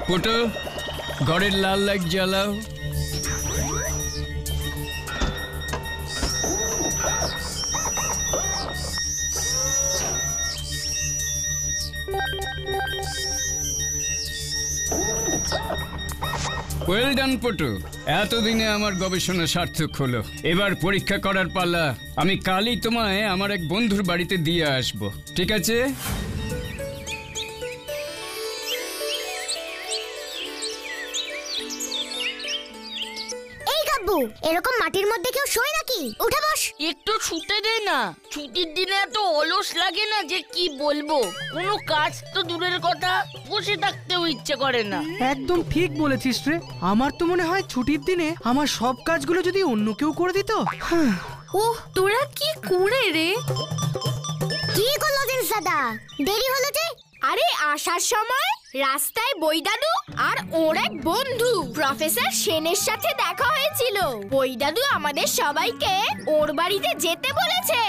ফুটো, ঘরের লাল লাইট জ্বালাও। ওয়েল ডান পটু, এতদিনে আমার গবেষণা সার্থক হলো। এবার পরীক্ষা করার পালা। আমি কালই তোমায় আমার এক বন্ধুর বাড়িতে দিয়ে আসব, ঠিক আছে? এরকম মাটির মধ্যে কেউ শোয় নাকি? উঠে বস। একটু ছুটে দে না। ছুটির দিনে এত অলস লাগে না যে কি বলবো। কোনো কাজ তো দূরের কথা, বসে থাকতেও ইচ্ছে করে না। একদম ঠিক বলেছিস রে। আমার তো মনে হয় ছুটির দিনে আমার সব কাজগুলো যদি অন্য কেউ করে দিত। ওহ, তোরা কি করে রে? কি করলো জিন্স দাদা? দেরি হলো যে? আরে আসার সময় রাস্তায় বই দাদু আর ওর এক বন্ধু প্রফেসর সেনের সাথে দেখা হয়েছিল। বই দাদু আমাদের সবাইকে ওর বাড়িতে যেতে বলেছে।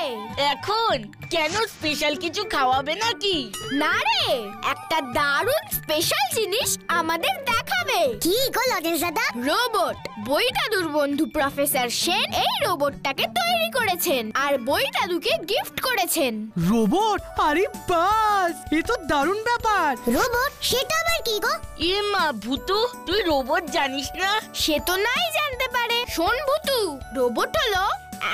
এখন কেন স্পেশাল কিছু খাওয়াবে নাকি? না রে, একটা দারুণ স্পেশাল জিনিস আমাদের দেখাবে। কি করলো জিন্স দাদা? রোবট। বই দাদুর বন্ধু প্রফেসর সেন এই রোবটটাকে তৈরি করেছেন আর বই দাদুকে গিফট করেছেন। রোবট? আরে বাস, এ তো দারুণ ব্যাপার। রোবট? সেটা আবার কি গো? এ মা ভূতু, তুই রোবট জানিস না? সে তো নাই জানতে পারে। শোন ভূতু, রোবট হলো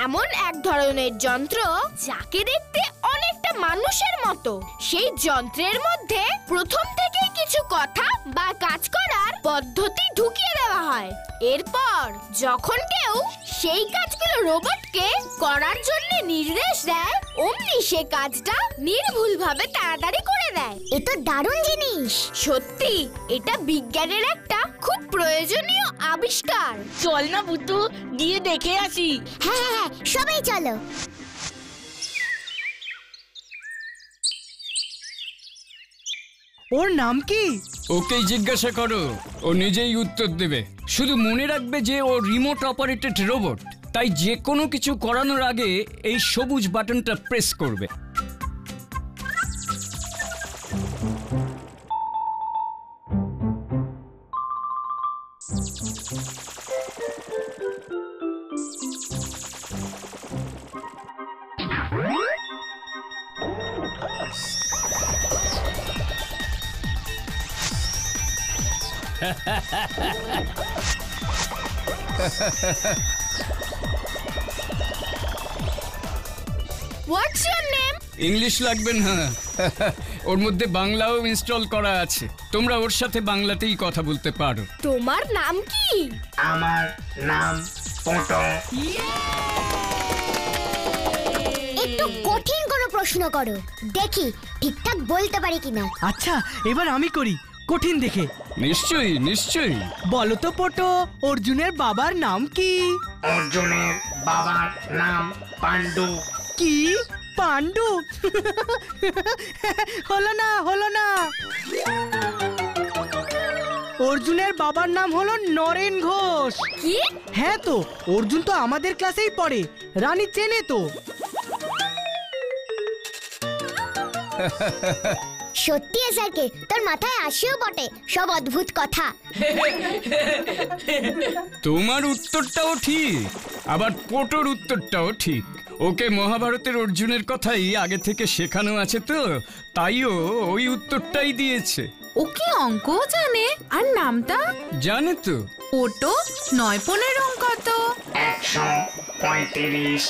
এমন এক ধরনের যন্ত্র যাকে দেখতে অনেকটা মানুষের মতো। সেই যন্ত্রের মধ্যে প্রথম থেকেই কিছু কথা বা কাজ করার পদ্ধতি ঢুকিয়ে দেওয়া হয়। এরপর যখন কেউ সেই কাজগুলো রোবটকে করার জন্য নির্দেশ দেয়, অমনি সে কাজটা নির্ভুলভাবে তাড়াতাড়ি করে দেয়। এ তো দারুণ জিনিস। সত্যি, এটা বিজ্ঞানের একটা খুব প্রয়োজনীয় আবিষ্কার। চল না ভূতু, গিয়ে দেখে আসি। হ্যাঁ হ্যাঁ হ্যাঁ, সবাই চলো। ওর নাম কি? ওকেই জিজ্ঞাসা করো, ও নিজেই উত্তর দেবে। শুধু মনে রাখবে যে ও রিমোট অপারেটেড রোবট, তাই যে কোনো কিছু করানোর আগে এই সবুজ বাটনটা প্রেস করবে। What's your name? ইংলিশ লাগবে না, ওর মধ্যে বাংলাও ইনস্টল করা আছে। তোমরা ওর সাথে বাংলাতেই কথা বলতে পারো। তোমার নাম কি? আমার নাম পটো। একটু কঠিন কোনো প্রশ্ন করো, দেখি ঠিকঠাক বলতে পারি কিনা। আচ্ছা, এবার আমি করি কঠিন দেখে। নিশ্চয়ই নিশ্চয়ই। বলো তো পটো, অর্জুনের বাবার নাম কি? অর্জুনের বাবার নাম পান্ডু। কি? পান্ডু? হলো না, হলো না। অর্জুনের বাবার নাম হলো নরেন ঘোষ। কি? হ্যাঁ তো, অর্জুন তো আমাদের ক্লাসেই পড়ে, রানী চেনে তো। সত্যি স্যারকে তোর মাথায় আসেও বটে সব অদ্ভুত কথা। তোমার উত্তরটাও ঠিক, আবার পটোর উত্তরটাও ঠিক। ওকে মহাভারতের অর্জুনের কথাই আগে থেকে শেখানো আছে তো, তাইও ওই উত্তরটাই দিয়েছে। ওকে অঙ্কও জানে, আর নামটা জানে তো। ওটো 9-15 অঙ্ক কত? 135।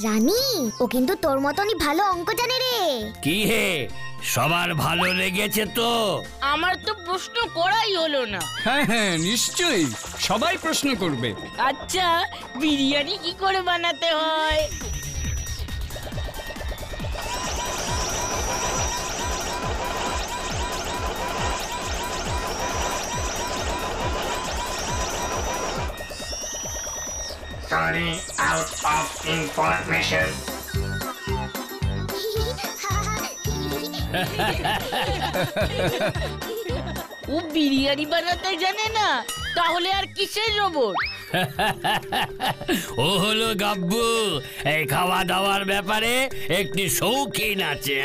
রানী, ও কিন্তু তোর মতনই ভালো অঙ্ক জানে রে। কি হে, সবার ভালো লেগেছে তো? আমার তো প্রশ্ন করাই হলো না। হ্যাঁ হ্যাঁ, নিশ্চয়ই সবাই প্রশ্ন করবে। আচ্ছা, বিরিয়ানি কি করে বানাতে হয়? Sorry, out of information. ও বিরিয়ানি বানাতে জানে না, তাহলে আর কিসের রোবট? ও হলো গাব্বু, এই খাওয়া দাওয়ার ব্যাপারে একটি শৌখিন আছে।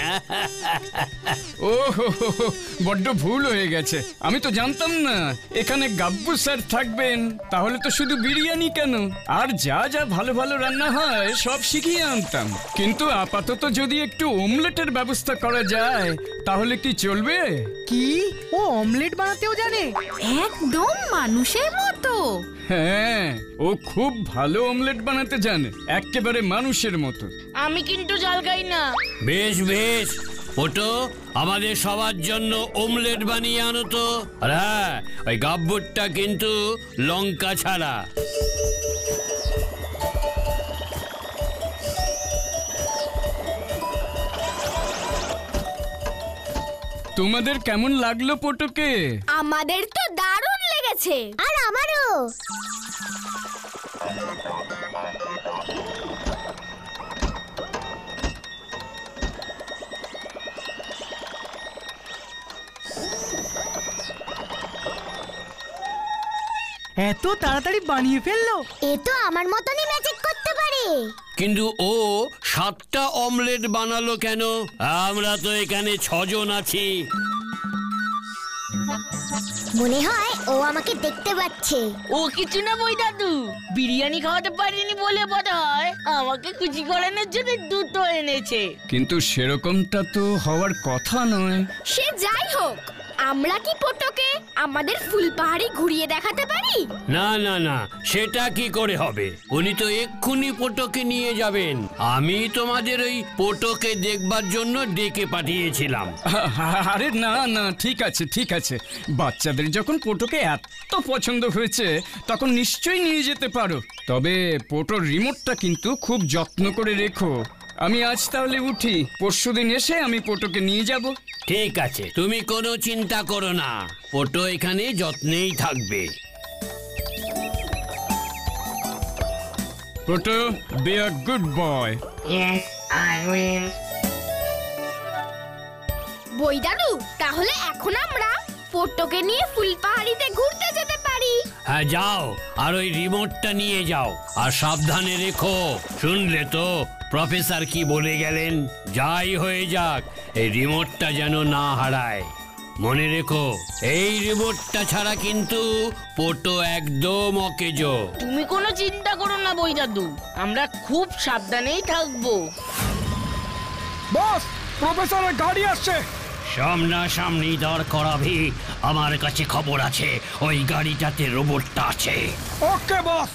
ও হো হো হো, বড্ড ভুল হয়ে গেছে। আমি তো জানতাম না এখানে গাব্বু স্যার থাকবেন। তাহলে তো শুধু বিরিয়ানি কেন, আর যা যা ভালো ভালো রান্না হয় সব শিখিয়ে আনতাম। কিন্তু আপাতত যদি একটু অমলেটের ব্যবস্থা করা যায় তাহলে কি চলবে? কি ও অমলেট বানাতেও জানে? একদম মানুষের মতো। হ্যাঁ, ও খুব ভালো অমলেট বানাতে জানে, একেবারে মানুষের মতো। আমি কিন্তু জাল খাই না। বেশ বেশ, ওটো আমাদের সবার জন্য অমলেট বানিয়ে আনো তো। আর হ্যাঁ, ওই গাব্বুরটা কিন্তু লঙ্কা ছাড়া। তোমাদের কেমন লাগলো পটুকে? আমাদের তো দারুণ লেগেছে। আর আমারও। এত তাড়াতাড়ি বানিয়ে ফেললো? এ তো আমার মতনই ম্যাজিক করতে পারে। কিন্তু ও 7টা অমলেট বানালো কেন? আমরা তো এখানে 6 জন আছি। মনে হয় ও আমাকে দেখতে পাচ্ছে। ও কিছু না বই দাদু, বিরিয়ানি খাওয়াতে পারিনি বলে বোধহয় আমাকে খুশি করানোর জন্য দুটো এনেছে। কিন্তু সেরকমটা তো হওয়ার কথা নয়। সে যাই হোক, আমরা কি পটকে আমাদের ফুলপাহাড়ি ঘুরিয়ে দেখাতে পারি? না না না, সেটা কি করে হবে? উনি তো এক্ষুনি পোটোকে নিয়ে যাবেন। আমি তোমাদের ওই পোটোকে দেখবার জন্য ডেকে পাঠিয়েছিলাম। আরে না না, ঠিক আছে ঠিক আছে, বাচ্চাদের যখন পোটোকে এত পছন্দ হয়েছে তখন নিশ্চয়ই নিয়ে যেতে পারো। তবে পোটোর রিমোটটা কিন্তু খুব যত্ন করে রেখো। আমি আজ তাহলে উঠি, পরশুদিন এসে আমি পোটোকে নিয়ে যাব। ঠিক আছে, তুমি কোনো চিন্তা করো না, পোটো এখানে যত্নেই থাকবে। পোটো, be a good boy. Yes, I will. বই দাদু, তাহলে এখন আমরা পটকে নিয়ে ফুলপাহাড়িতে ঘুরতে যেতে পারি। হ্যাঁ যাও, আর ওই রিমোটটা নিয়ে যাও, আর সাবধানে রেখো। শুনলে তো প্রফেসর কি বলে গেলেন? যাই হয়ে যাক, এই রিমোটটা যেন না হারায়। মনে রেখো, এই রিমোটটা ছাড়া কিন্তু পোটো একদম অকেজো। তুমি কোনো চিন্তা করো না বই দাদু, আমরা খুব সাবধানেই থাকবো। বস, প্রফেসরের গাড়ি আসছে। সামনাসামনি দাঁড় করাবি, আমার কাছে খবর আছে ওই গাড়িটাতে রোবটটা আছে। ওকে বস।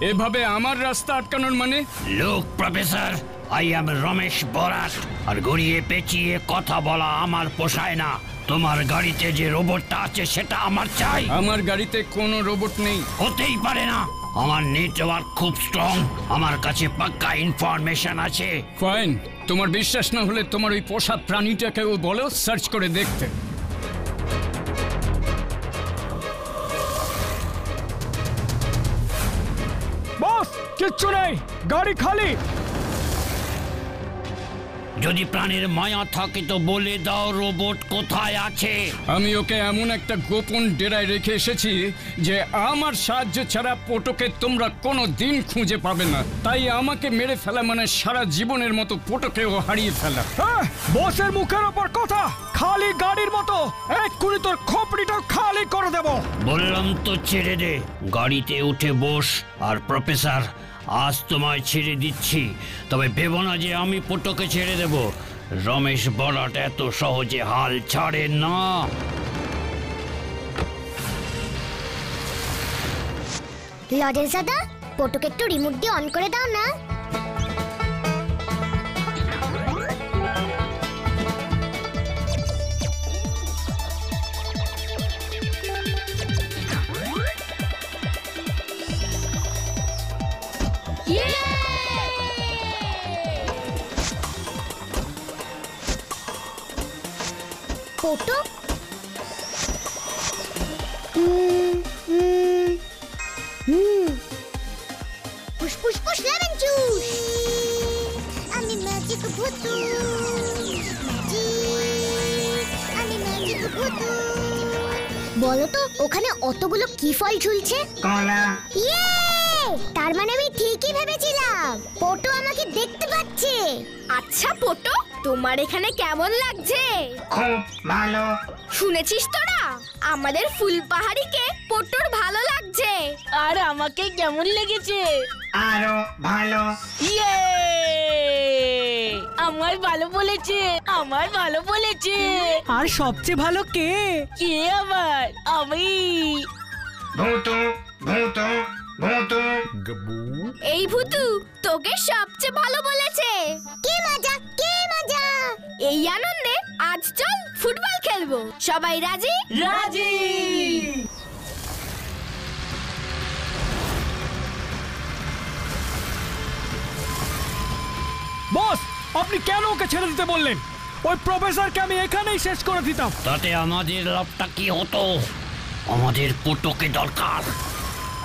এভাবে আমার রাস্তা আটকানোর মানে? লোক professor, I am Ramesh Barat, আর গড়িয়ে পেঁচিয়ে কথা বলা আমার পোষায় না। তোমার গাড়িতে যে রোবটটা আছে সেটা আমার চাই। আমার গাড়িতে কোনো রোবট নেই। হতেই পারে না, আমার নেটওয়ার্ক খুব স্ট্রং, আমার কাছে পাক্কা ইনফরমেশন আছে। ফাইন, তোমার বিশ্বাস না হলে তোমার ওই পোষা প্রাণীটাকেও বলো সার্চ করে দেখতে। বস, কিচ্ছু নেই, গাড়ি খালি। যদি প্রাণের মায়া থাকে তো বলে দাও রোবট কোথায় আছে। আমি ওকে এমন একটা গোপন ডেরায় রেখে এসেছি যে আমার সাহায্য ছাড়া পোটোকে তোমরা কোনো দিন খুঁজে পাবে না। তাই আমাকে মেরে ফেলা মানে সারা জীবনের মতো পোটোকেও হারিয়ে ফেলা। বসের মুখের ওপর কথা, খালি গাড়ির মতো এক্ষুনি তোর খোপড়িটাও খালি করে দেব। বললাম তো ছেড়ে দে, গাড়িতে উঠে বস। আর প্রফেসর, আজ তোমায় ছেড়ে দিচ্ছি, তবে ভেবো না যে আমি পোটোকে ছেড়ে দেব। রমেশ বরাট এত সহজে হাল ছাড়ে না। লজেন্স দাদা, পোটোকে একটু রিমোট দিয়ে অন করে দাও না। পোটো, ফুসফুস লেমন জুস। আমি ম্যাজিক ভুতু, ম্যাজিক বলো তো ওখানে অতগুলো কি ফল ঝুলছে? কলা। ইয়ে! তার মানে আমি ঠিকই ভেবেছিলাম পোটো আমাকে দেখতে পাচ্ছে। আচ্ছা পোটো, তোমার এখানে কেমন লাগছে? খুব ভালো। শুনেছিস তোরা, আমাদের ফুলপাহাড়িকে পোটোর ভালো লাগছে। আর আমাকে কেমন লেগেছে? আরো ভালো। ইয়ে! আমার ভালো বলেছে, আমার ভালো বলেছে। আর সবচেয়ে ভালো কে? কে আবার? আমি। ভূতু ভূতু ভূতু। এই ভূতু তোকে সবচেয়ে ভালো বলেছে। কি মজা, কি মজা! এই আনন্দে আজ চল ফুটবল খেলবো। সবাই রাজি? রাজি। বস, আপনি কেন ওকে ছেড়ে দিতে বললেন? ওই প্রফেসরকে আমি এখানেই শেষ করে দিতাম। তাতে আমাদের লাভটা কি হতো? আমাদের পোটোকে দরকার।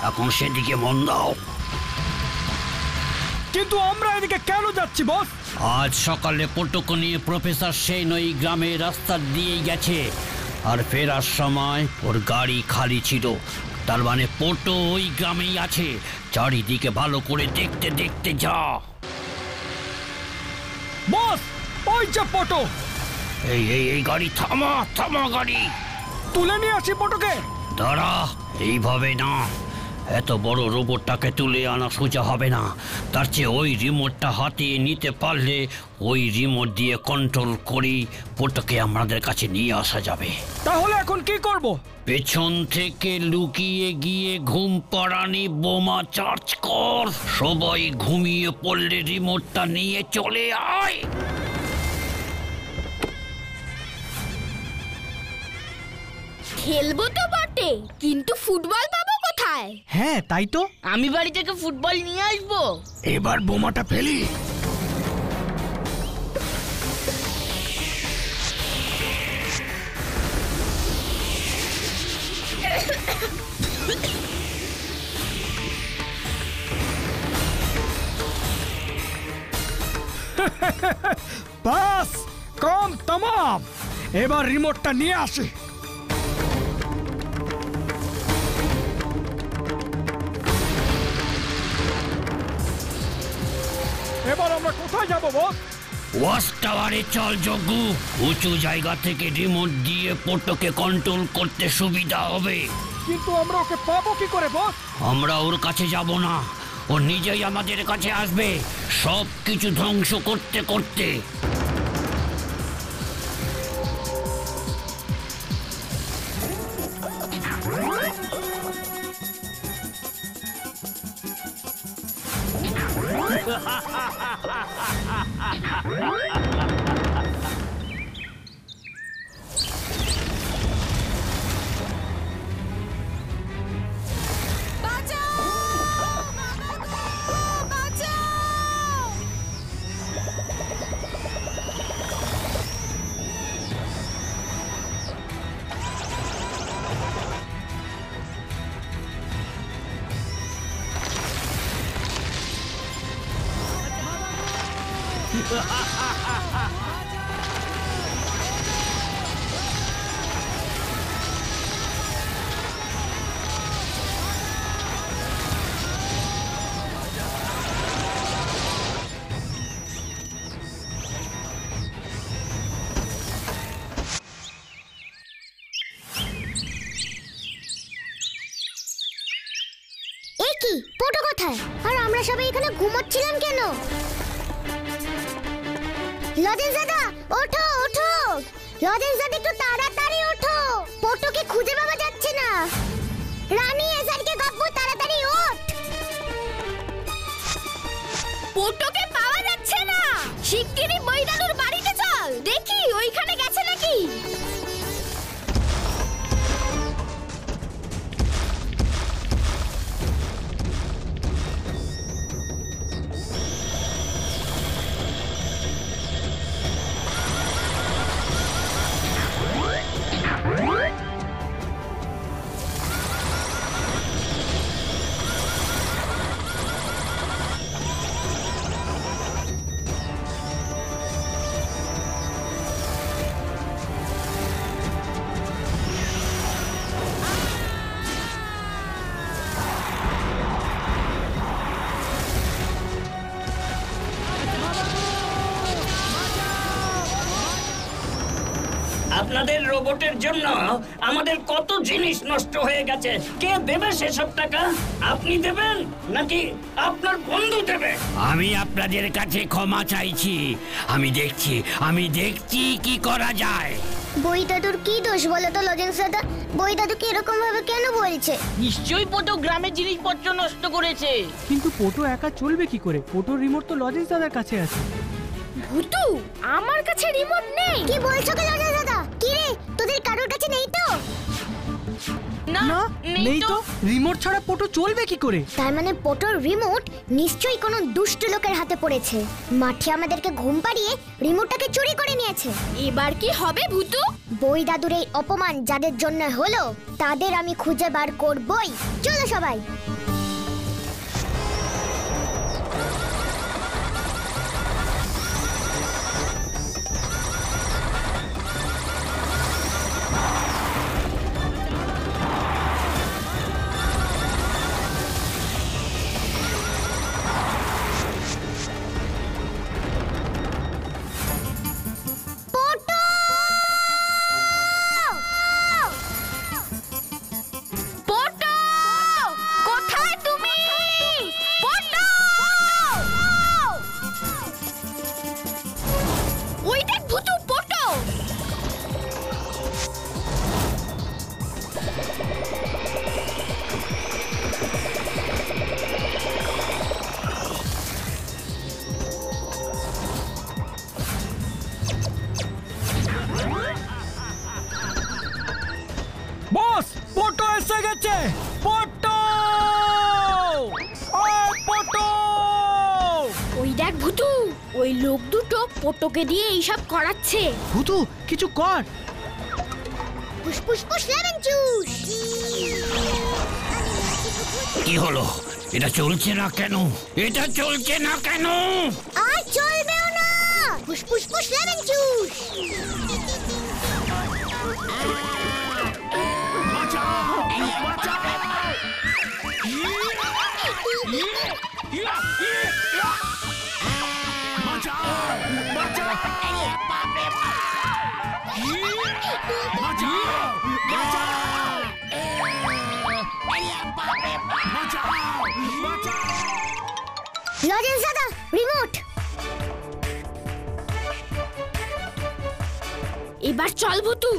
এখন সেদিকে মন দাও। কিন্তু আমরা এদিকে কেন যাচ্ছি বস? আজ সকালে পোটোকে নিয়ে প্রফেসর সেন ওই গ্রামের রাস্তা দিয়ে গেছে, আর ফেরার সময় ওর গাড়ি খালি ছিল। তার মানে পোটো ওই গ্রামেই আছে। চারিদিকে ভালো করে দেখতে দেখতে যা। বস, ওই যে পটো। এই এই এই গাড়ি থামা, থামা গাড়ি। তুলে নিয়ে আসি পটোকে। দাঁড়া, এইভাবে না। এত বড় রোবটটাকে তুলে আনা সোজা হবে না। তার চেয়ে ওই রিমোটটা হাতিয়ে নিতে পারলে ওই রিমোট দিয়ে কন্ট্রোল করি পোটোকে আমাদের কাছে নিয়ে আসা যাবে। তাহলে এখন কি করব? পেছন থেকে লুকিয়ে গিয়ে ঘুম পাড়ানি বোমা চার্জ কর। সবাই ঘুমিয়ে পড়লে রিমোটটা নিয়ে চলে আয়। খেলবো তো বটে, কিন্তু ফুটবল পাবো কোথায়? হ্যাঁ তাই তো। আমি বাড়ি থেকে ফুটবল নিয়ে আসবো। এবার বোমাটা ফেলি। বাস, কম তমাম। এবার রিমোটটা নিয়ে আসি। এবার আমরা কোথায় যাব বস? ওয়াচ টাওয়ারে চল যজ্ঞু। উঁচু জায়গা থেকে রিমোট দিয়ে পোটোকে কন্ট্রোল করতে সুবিধা হবে। কিন্তু আমরা ওকে পাবো কি করে বস? আমরা ওর কাছে যাব না, ও নিজেই আমাদের কাছে আসবে, সব কিছু ধ্বংস করতে করতে। এ কি, পোটো কোথায়? আর আমরা সবাই এখানে ঘুমোচ্ছিলাম কেন? লজেন্স দাদা, ওঠো ওঠো। লজেন্স দাদা, একটু তাড়াতাড়ি ওঠো। পোটোকে খুঁজে পাওয়া যাচ্ছে না। রানী, এসআরকে কাব্বু, তাড়াতাড়ি ওঠ। পোটোকে পাওয়া যাচ্ছে না। শিগগিরই বৈদানুর বাড়িতে চল, দেখি ওইখানে গেছে নাকি। আপনাদের রোবটের জন্য আমাদের কত জিনিস নষ্ট হয়ে গেছে। কে দেবে সেসব টাকা? আপনি দেবেন নাকি আপনার বন্ধু দেবে? আমি আপনাদের কাছে ক্ষমা চাইছি। আমি দেখছি কি করা যায়। বই দাদুর কি দোষ বলো তো লজেন্স দাদা? বই দাদুকে এরকম ভাবে কেন বলছে? নিশ্চয়ই পোটো গ্রামের জিনিসপত্র নষ্ট করেছে। কিন্তু পোটো একা চলবে কি করে? পোটোর রিমোট তো লজেন্স দাদার কাছে আছে। ভুতু, আমার কাছে রিমোট নেই। কি বলছো কি লজেন্স দাদা? কি রে, তোদের কারোর কাছে নেই তো? না, না, নেই তো। রিমোট ছাড়া পোটো চলবে কি করে? তার মানে পোটোর রিমোট নিশ্চয়ই কোনো দুষ্ট লোকের হাতে পড়েছে। মাঠে আমাদেরকে ঘুম পাড়িয়ে রিমোটটাকে চুরি করে নিয়েছে। এবার কি হবে ভুতু? বই দাদুর এই অপমান যাদের জন্য হলো তাদের আমি খুঁজে বার করবই। চলো সবাই। পোটো! কোথায় তুমি? পোটো! ওই দেখ ভুতু, পোটো! বস, পোটো এসে গেছে। পোটো! ওই পোটো! ওই দেখ ভুতু, ওই লোক দুটো পোটোকে দিয়ে এইসব করাচ্ছে। ভুতু, কিছু কর। Push push push lemon juice. কি হলো? এটা চলছে না কেন? আর চলবেও না। Push push push lemon juice. Lozenges দাদা, রিমোট। এবার চল ভুতু।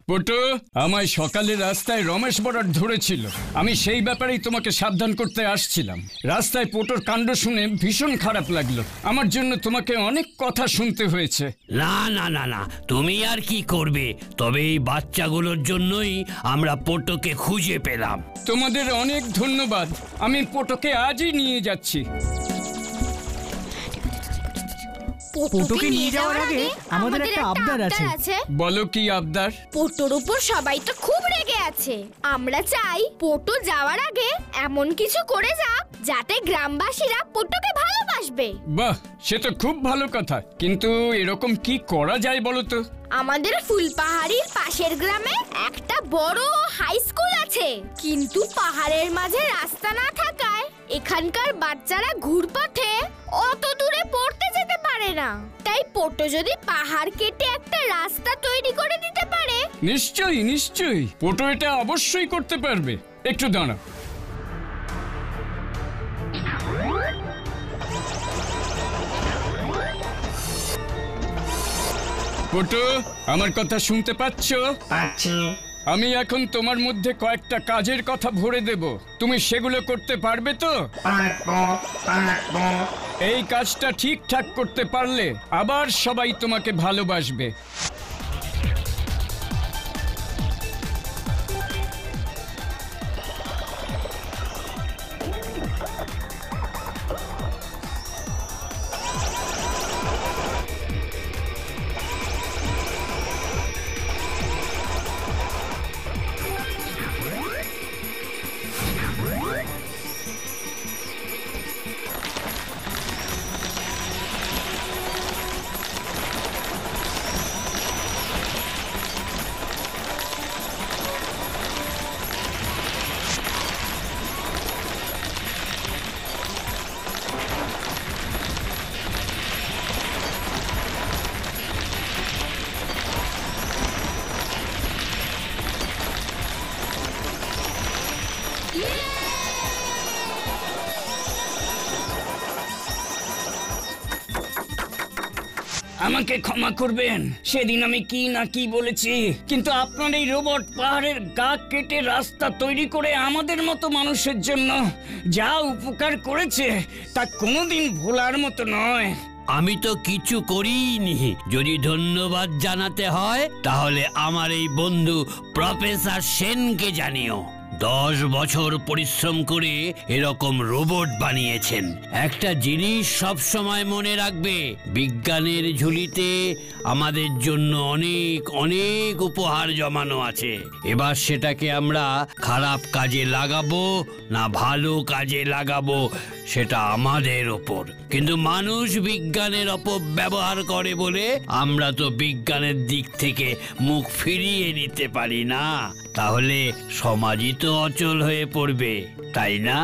পোটো, আমায় সকালে রাস্তায় রমেশ বরাট ধরেছিল। আমি সেই ব্যাপারেই তোমাকে সাবধান করতে আসছিলাম। রাস্তায় পোটোর কাণ্ড শুনে ভীষণ খারাপ লাগলো। আমার জন্য তোমাকে অনেক কথা শুনতে হয়েছে। না, তুমি আর কি করবে? তবে এই বাচ্চাগুলোর জন্যই আমরা পোটোকে খুঁজে পেলাম। তোমাদের অনেক ধন্যবাদ। আমি পোটোকে আজই নিয়ে যাচ্ছি। পোটোকে নিয়ে যাওয়ার আগে আমাদের একটা আবদার আছে। বলো কি আবদার? পোটোর উপর সবাই তো খুব রেগে আছে। আমরা চাই পোটো যাওয়ার আগে এমন কিছু করে যাক যাতে গ্রামবাসীরা পোটোকে ভালোবাসবে। বাহ, সে তো খুব ভালো কথা, কিন্তু এরকম কি করা যায় বলো তো? আমাদের ফুলপাহাড়ির পাশের গ্রামে একটা বড় হাই স্কুল আছে, কিন্তু পাহাড়ের মাঝে রাস্তা না থাকায় এখানকার বাচ্চারা ঘুরপথে অত দূরে পড়তে যেতে পারে না। তাই পোটো যদি পাহাড় কেটে একটা রাস্তা তৈরি করে দিতে পারে। নিশ্চয়ই পোটো এটা অবশ্যই করতে পারবে। একটু দাঁড়াও। পোটো, আমার কথা শুনতে পাচ্ছ? পাচ্ছি। আমি এখন তোমার মধ্যে কয়েকটা কাজের কথা ভরে দেব। তুমি সেগুলো করতে পারবে তো? পারবো। এই কাজটা ঠিকঠাক করতে পারলে আবার সবাই তোমাকে ভালোবাসবে। আমাকে ক্ষমা করবেন, সেদিন আমি কি না কি বলেছি, কিন্তু আপনার এই রোবট পাহাড়ের গা কেটে রাস্তা তৈরি করে আমাদের মতো মানুষের জন্য যা উপকার করেছে তা কোনোদিন ভোলার মতো নয়। আমি তো কিছু করিনি। যদি ধন্যবাদ জানাতে হয় তাহলে আমার এই বন্ধু প্রফেসর সেনকে জানিও। 10 বছর পরিশ্রম করে এরকম রোবট বানিয়েছেন। একটা জিনিস সব সময় মনে রাখবে, বিজ্ঞানের ঝুলিতে আমাদের জন্য অনেক অনেক উপহার জমানো আছে। এবার সেটাকে আমরা খারাপ কাজে লাগাবো না ভালো কাজে লাগাবো সেটা আমাদের ওপর। কিন্তু মানুষ বিজ্ঞানের অপব্যবহার করে বলে আমরা তো বিজ্ঞানের দিক থেকে মুখ ফিরিয়ে নিতে পারি না। তাহলে সমাজই তো অচল হয়ে পড়বে, তাই না?